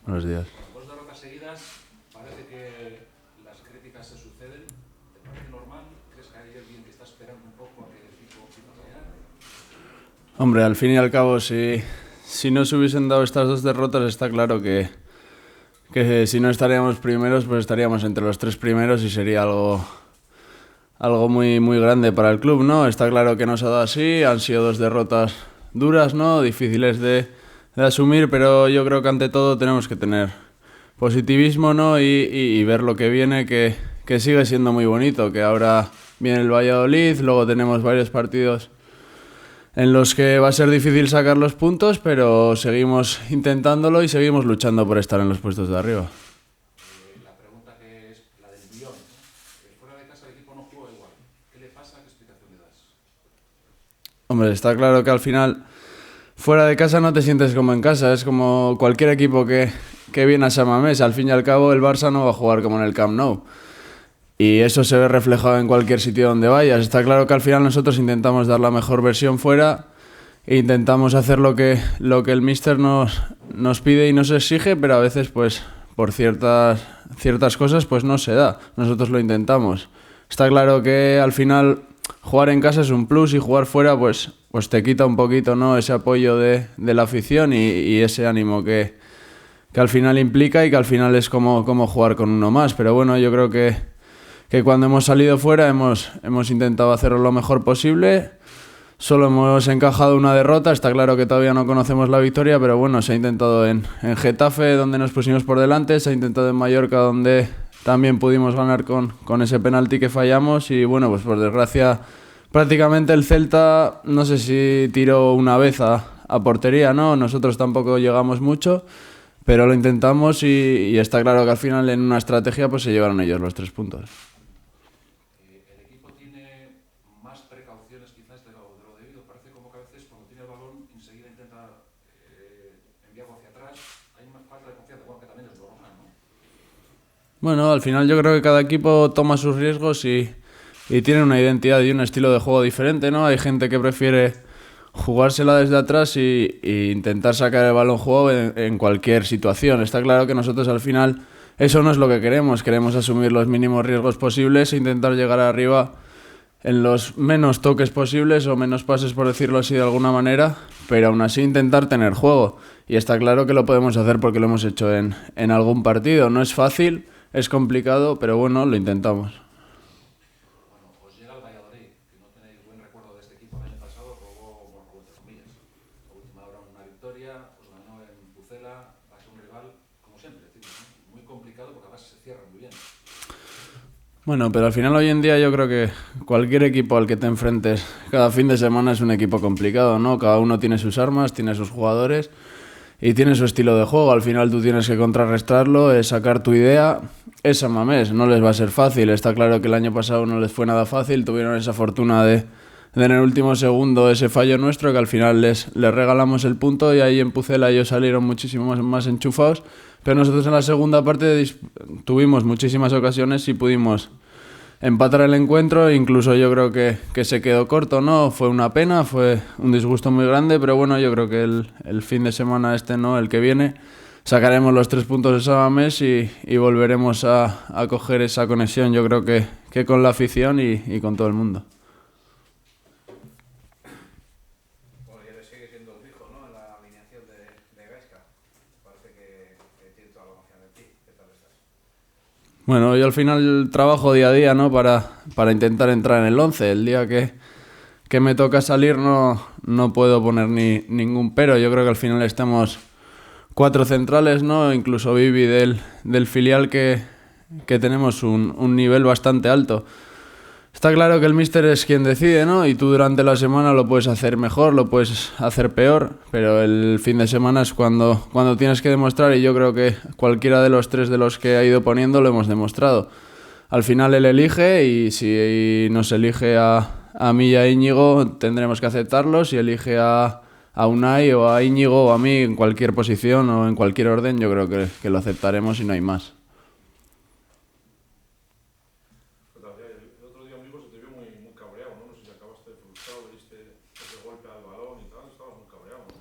Buenos días. Dos derrotas seguidas, parece que las críticas se suceden. ¿Te parece normal? ¿Crees que hay alguien que está esperando un poco a que el equipo empiece a fallar? Hombre, al fin y al cabo, si no se hubiesen dado estas dos derrotas, está claro que si no estaríamos primeros, pues estaríamos entre los tres primeros y sería algo muy, muy grande para el club, ¿no? Está claro que no se ha dado así, han sido dos derrotas duras, ¿no? Difíciles de asumir, pero yo creo que ante todo tenemos que tener positivismo, ¿no? Y ver lo que viene, que sigue siendo muy bonito, que ahora viene el Valladolid, luego tenemos varios partidos en los que va a ser difícil sacar los puntos, pero seguimos intentándolo y seguimos luchando por estar en los puestos de arriba. La pregunta que es la del guión. Fuera de casa el equipo no juega igual. ¿Qué le pasa? ¿Qué explicación le das? Hombre, está claro que al final fuera de casa no te sientes como en casa, es como cualquier equipo que viene a San Mamés. Al fin y al cabo el Barça no va a jugar como en el Camp Nou. Y eso se ve reflejado en cualquier sitio donde vayas. Está claro que al final nosotros intentamos dar la mejor versión fuera e intentamos hacer lo que el míster nos pide y nos exige, pero a veces pues por ciertas cosas pues no se da. Nosotros lo intentamos. Está claro que al final jugar en casa es un plus y jugar fuera pues te quita un poquito, ¿no?, ese apoyo de la afición y ese ánimo que al final implica y que al final es como jugar con uno más. Pero bueno, yo creo que cuando hemos salido fuera hemos intentado hacerlo lo mejor posible. Solo hemos encajado una derrota, está claro que todavía no conocemos la victoria, pero bueno, se ha intentado en Getafe, donde nos pusimos por delante, se ha intentado en Mallorca, donde también pudimos ganar con ese penalti que fallamos, y bueno, pues por desgracia prácticamente el Celta, no sé si tiró una vez a portería, ¿no? Nosotros tampoco llegamos mucho, pero lo intentamos y está claro que al final en una estrategia pues se llevaron ellos los 3 puntos. El equipo tiene más precauciones quizás de lo debido. Parece como que a veces cuando tiene el balón enseguida intenta enviarlo hacia atrás. Hay más falta de confianza, bueno, que también es lo normal, ¿no? Bueno, al final yo creo que cada equipo toma sus riesgos y tiene una identidad y un estilo de juego diferente, ¿no? Hay gente que prefiere jugársela desde atrás y intentar sacar el balón jugado en cualquier situación. Está claro que nosotros al final eso no es lo que queremos asumir los mínimos riesgos posibles e intentar llegar arriba en los menos toques posibles o menos pases, por decirlo así de alguna manera, pero aún así intentar tener juego. Y está claro que lo podemos hacer porque lo hemos hecho en algún partido. No es fácil, es complicado, pero bueno, lo intentamos. Bueno, os llega el Valladolid, que no tenéis buen recuerdo de este equipo el año pasado, robó, bueno, robó entre comillas. A última hora una victoria, os ganó en Pucela, va a ser un rival, como siempre, decimos, ¿no? Muy complicado porque además se cierra muy bien. Bueno, pero al final hoy en día yo creo que cualquier equipo al que te enfrentes cada fin de semana es un equipo complicado, ¿no? Cada uno tiene sus armas, tiene sus jugadores y tiene su estilo de juego. Al final tú tienes que contrarrestarlo, sacar tu idea. Es San Mamés, no les va a ser fácil. Está claro que el año pasado no les fue nada fácil, tuvieron esa fortuna de en el último segundo ese fallo nuestro, que al final les regalamos el punto y ahí en Pucela ellos salieron muchísimo más enchufados. Pero nosotros en la segunda parte tuvimos muchísimas ocasiones y pudimos empatar el encuentro. Incluso yo creo que se quedó corto, ¿no? Fue una pena, fue un disgusto muy grande, pero bueno, yo creo que el fin de semana no, el que viene, sacaremos los 3 puntos de San Mamés y volveremos a coger esa conexión, yo creo que con la afición y con todo el mundo. Bueno, y eres sigue siendo el fijo, ¿no?, en la alineación de Gaisca. Parece que tiene toda la confianza en ti. ¿Qué tal estás? Bueno, yo al final trabajo día a día, ¿no?, para intentar entrar en el 11. El día que me toca salir no puedo poner ningún pero. Yo creo que al final estamos 4 centrales, ¿no? Incluso Vivi del filial que tenemos un nivel bastante alto. Está claro que el míster es quien decide, ¿no? Y tú durante la semana lo puedes hacer mejor, lo puedes hacer peor, pero el fin de semana es cuando tienes que demostrar, y yo creo que cualquiera de los 3 de los que ha ido poniendo lo hemos demostrado. Al final él elige y si nos elige a mí y a Íñigo tendremos que aceptarlo. Si elige a Unai o a Íñigo o a mí en cualquier posición o en cualquier orden, yo creo que lo aceptaremos y no hay más. El otro día mismo se te vio muy cabreado, ¿no? No sé si acabaste frustrado, diste ese golpe al balón y tal, estabas muy cabreado, ¿no?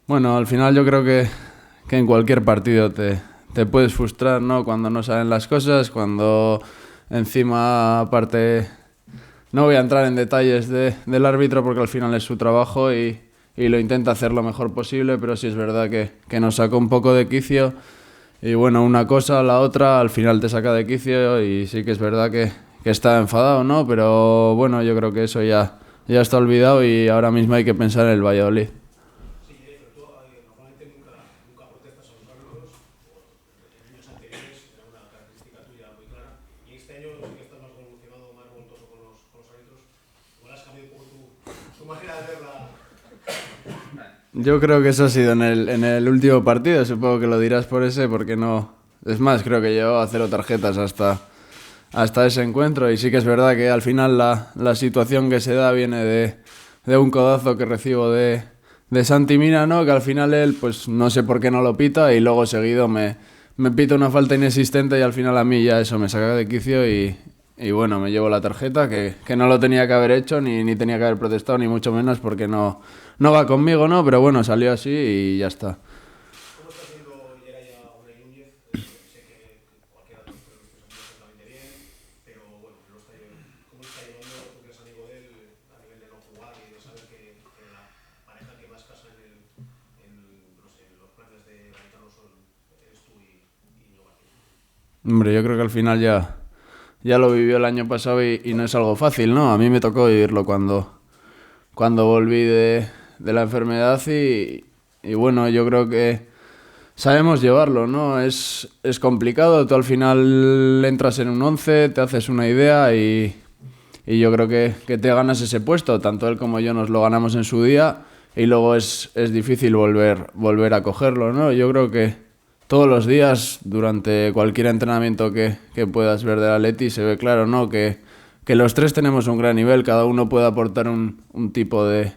Bueno, al final yo creo que en cualquier partido te puedes frustrar, ¿no? Cuando no salen las cosas, cuando encima, aparte, no voy a entrar en detalles del árbitro porque al final es su trabajo y lo intenta hacer lo mejor posible, pero sí es verdad que nos sacó un poco de quicio. Y bueno, una cosa, la otra, al final te saca de quicio y sí que es verdad que está enfadado, ¿no? Pero bueno, yo creo que eso ya está olvidado y ahora mismo hay que pensar en el Valladolid. Sí, pero tú normalmente nunca protestas a los árbitros, o en años anteriores era una característica tuya muy clara, y este año sí que estás más revolucionado, más revoltoso con los árbitros. Igual has cambiado un poco tu manera de ver la... Yo creo que eso ha sido en el último partido, supongo que lo dirás por ese, porque no... Es más, creo que llevo a 0 tarjetas hasta ese encuentro y sí que es verdad que al final la situación que se da viene de un codazo que recibo de Santi Mina, ¿no? Que al final él, pues no sé por qué no lo pita y luego seguido me pita una falta inexistente y al final a mí ya eso me saca de quicio y bueno, me llevo la tarjeta que no lo tenía que haber hecho ni tenía que haber protestado ni mucho menos porque no va conmigo, ¿no? Pero bueno, salió así y ya está. ¿Cómo está haciendo Yeray a Unai Núñez? Sé que cualquiera de los periodistas está perfectamente bien, pero bueno, ¿cómo lo está llevando? Tú que eres amigo de él, a nivel de no jugar y de saber que la pareja que más casa no sé, en los planes de Gaetano eres tú y Íñigo Martínez. Hombre, yo creo que al final ya lo vivió el año pasado y no es algo fácil, ¿no? A mí me tocó vivirlo cuando volví de la enfermedad y bueno, yo creo que sabemos llevarlo, ¿no? Es complicado, tú al final entras en un 11, te haces una idea y yo creo que te ganas ese puesto, tanto él como yo nos lo ganamos en su día y luego es difícil volver a cogerlo, ¿no? Yo creo que todos los días, durante cualquier entrenamiento que puedas ver del Atleti, se ve claro, ¿no? Que los tres tenemos un gran nivel, cada uno puede aportar un tipo de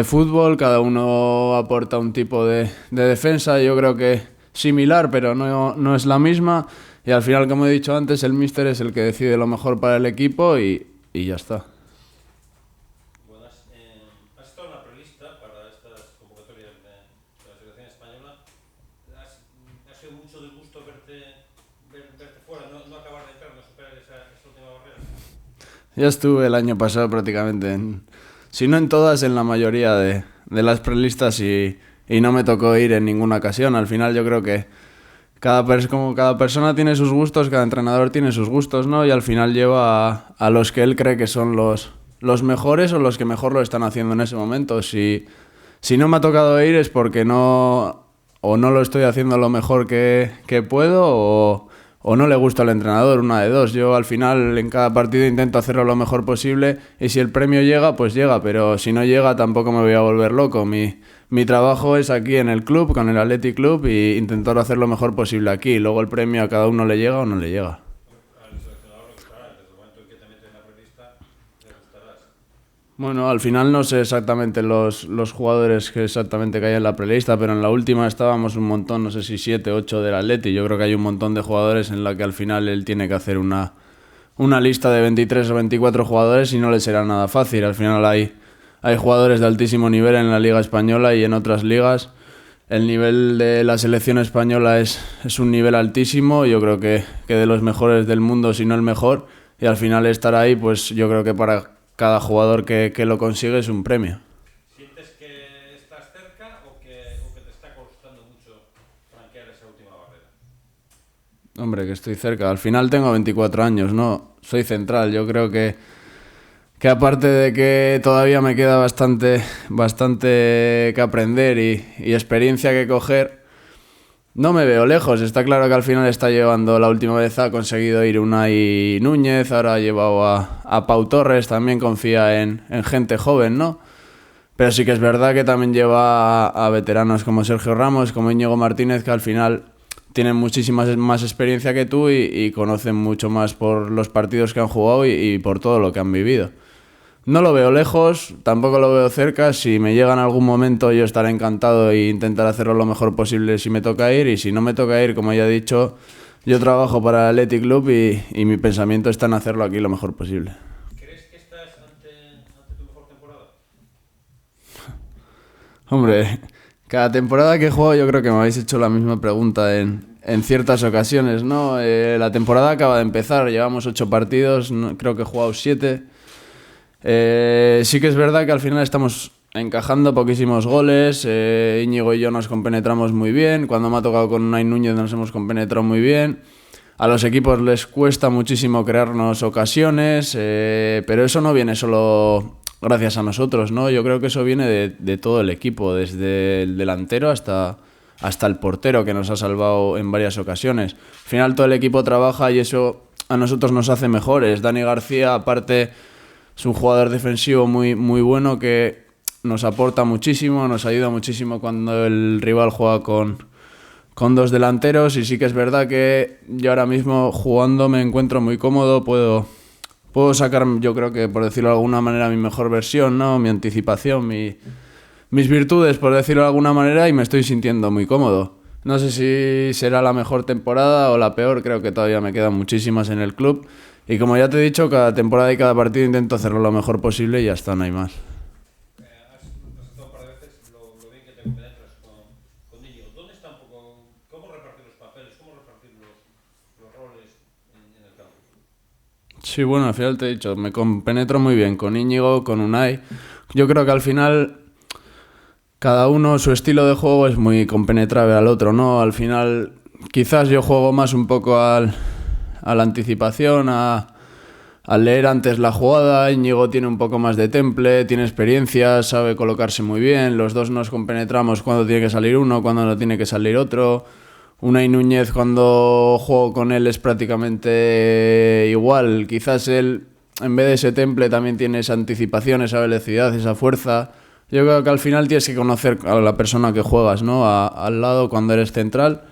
fútbol, cada uno aporta un tipo de defensa, yo creo que similar, pero no es la misma. Y al final, como he dicho antes, el míster es el que decide lo mejor para el equipo y ya está. Buenas. Has estado en la prelista para estas convocatorias de la selección española. ¿Ha sido mucho disgusto verte fuera, no acabar de entrar, no superar esa última barrera? Ya estuve el año pasado prácticamente, si no en todas, en la mayoría de las prelistas y no me tocó ir en ninguna ocasión. Al final yo creo que como cada persona tiene sus gustos, cada entrenador tiene sus gustos, ¿no? Y al final lleva a los que él cree que son los mejores o los que mejor lo están haciendo en ese momento. Si no me ha tocado ir es porque no lo estoy haciendo lo mejor que puedo o no le gusta al entrenador, una de dos. Yo al final en cada partido intento hacerlo lo mejor posible y si el premio llega, pues llega, pero si no llega tampoco me voy a volver loco. Mi trabajo es aquí en el club, con el Athletic Club, y intentar hacer lo mejor posible aquí. Luego el premio a cada uno le llega o no le llega. Al seleccionador le gustará, desde el momento en que te metes en la prelista, le gustarás. Bueno, al final no sé exactamente los jugadores que hay en la prelista, pero en la última estábamos un montón, no sé si 7, 8 del Atleti. Yo creo que hay un montón de jugadores en la que al final él tiene que hacer una lista de 23 o 24 jugadores y no le será nada fácil. Al final hay jugadores de altísimo nivel en la Liga Española y en otras ligas. El nivel de la selección española es un nivel altísimo, yo creo que de los mejores del mundo, si no el mejor, y al final estar ahí, pues yo creo que para cada jugador que lo consigue es un premio. ¿Sientes que estás cerca o que te está costando mucho franquear esa última barrera? Hombre, que estoy cerca. Al final tengo 24 años, ¿no? Soy central. Yo creo que aparte de que todavía me queda bastante que aprender y experiencia que coger, no me veo lejos. Está claro que al final está llevando, la última vez ha conseguido ir Unai Núñez, ahora ha llevado a Pau Torres, también confía en gente joven, ¿no? Pero sí que es verdad que también lleva a veteranos como Sergio Ramos, como Íñigo Martínez, que al final tienen muchísima más experiencia que tú y conocen mucho más por los partidos que han jugado y por todo lo que han vivido. No lo veo lejos, tampoco lo veo cerca. Si me llega en algún momento yo estaré encantado e intentar hacerlo lo mejor posible si me toca ir. Y si no me toca ir, como ya he dicho, yo trabajo para el Athletic Club y mi pensamiento está en hacerlo aquí lo mejor posible. ¿Crees que estás ante tu mejor temporada? Hombre, Cada temporada que he jugado yo creo que me habéis hecho la misma pregunta en ciertas ocasiones, ¿no? La temporada acaba de empezar, llevamos 8 partidos, creo que he jugado 7. Sí que es verdad que al final estamos encajando poquísimos goles, Íñigo y yo nos compenetramos muy bien, cuando me ha tocado con Unai Núñez nos hemos compenetrado muy bien. A los equipos les cuesta muchísimo crearnos ocasiones, pero eso no viene solo gracias a nosotros, ¿no? Yo creo que eso viene de todo el equipo, desde el delantero hasta el portero, que nos ha salvado en varias ocasiones. Al final todo el equipo trabaja y eso a nosotros nos hace mejores. Dani García, aparte, es un jugador defensivo muy, muy bueno que nos aporta muchísimo, nos ayuda muchísimo cuando el rival juega con 2 delanteros, y sí que es verdad que yo ahora mismo jugando me encuentro muy cómodo, puedo sacar, yo creo que por decirlo de alguna manera, mi mejor versión, ¿no? Mi anticipación, mis virtudes, por decirlo de alguna manera, y me estoy sintiendo muy cómodo. No sé si será la mejor temporada o la peor, creo que todavía me quedan muchísimas en el club, y como ya te he dicho, cada temporada y cada partido intento hacerlo lo mejor posible y ya está, no hay más. Has estado un par de veces lo bien que te compenetras con Íñigo. ¿Dónde está un poco, cómo repartir los papeles, cómo repartir los roles en el campo? Sí, bueno, al final te he dicho, me compenetro muy bien con Íñigo, con Unai. Yo creo que al final cada uno, su estilo de juego es muy compenetrable al otro, ¿no? Al final quizás yo juego más un poco a la anticipación, al leer antes la jugada. Íñigo tiene un poco más de temple, tiene experiencia, sabe colocarse muy bien. Los dos nos compenetramos cuando tiene que salir uno, cuando no tiene que salir otro. Unai Núñez, cuando juego con él, es prácticamente igual. Quizás él, en vez de ese temple, también tiene esa anticipación, esa velocidad, esa fuerza. Yo creo que al final tienes que conocer a la persona que juegas, ¿no? Al lado cuando eres central,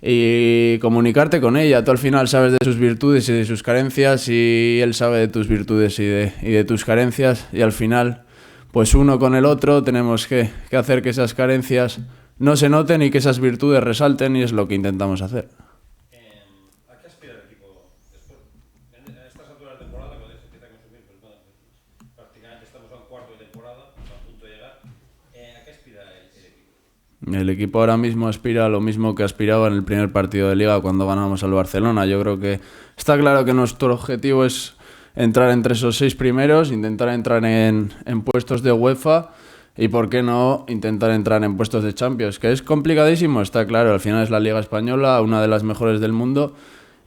y comunicarte con ella. Tú al final sabes de sus virtudes y de sus carencias, y él sabe de tus virtudes y de tus carencias, y al final, pues uno con el otro tenemos que hacer que esas carencias no se noten y que esas virtudes resalten, y es lo que intentamos hacer. ¿A qué aspira el equipo después? En estas alturas de temporada, cuando ya se empieza a consumir, pues bueno, prácticamente estamos a un cuarto de temporada, a punto de llegar. ¿A qué aspira el equipo? El equipo ahora mismo aspira a lo mismo que aspiraba en el primer partido de Liga cuando ganamos al Barcelona. Yo creo que está claro que nuestro objetivo es entrar entre esos 6 primeros, intentar entrar en puestos de UEFA, y por qué no intentar entrar en puestos de Champions, que es complicadísimo, está claro. Al final es la Liga Española, una de las mejores del mundo,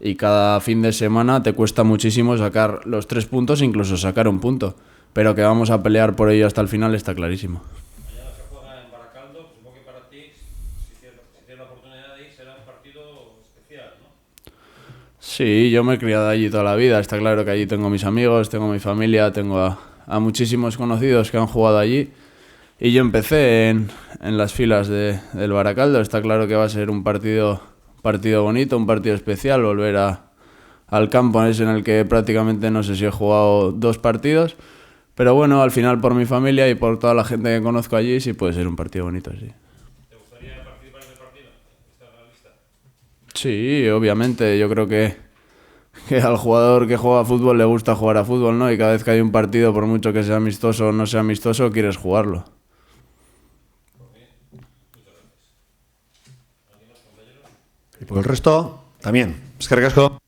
y cada fin de semana te cuesta muchísimo sacar los 3 puntos, incluso sacar un punto, pero que vamos a pelear por ello hasta el final está clarísimo. Mañana se juega en Baracaldo, supongo que para ti, si tienes la oportunidad de ir, será un partido especial, ¿no? Sí, yo me he criado allí toda la vida, está claro que allí tengo mis amigos, tengo mi familia, tengo a muchísimos conocidos que han jugado allí. Y yo empecé en las filas del Baracaldo. Está claro que va a ser un partido bonito, un partido especial, volver al campo ese en el que prácticamente no sé si he jugado 2 partidos. Pero bueno, al final por mi familia y por toda la gente que conozco allí, sí puede ser un partido bonito, sí. ¿Te gustaría participar en el partido? ¿Está en la lista? Sí, obviamente. Yo creo que al jugador que juega a fútbol le gusta jugar a fútbol, ¿no? Y cada vez que hay un partido, por mucho que sea amistoso o no sea amistoso, quieres jugarlo. Y por el resto, también. Es que recasco.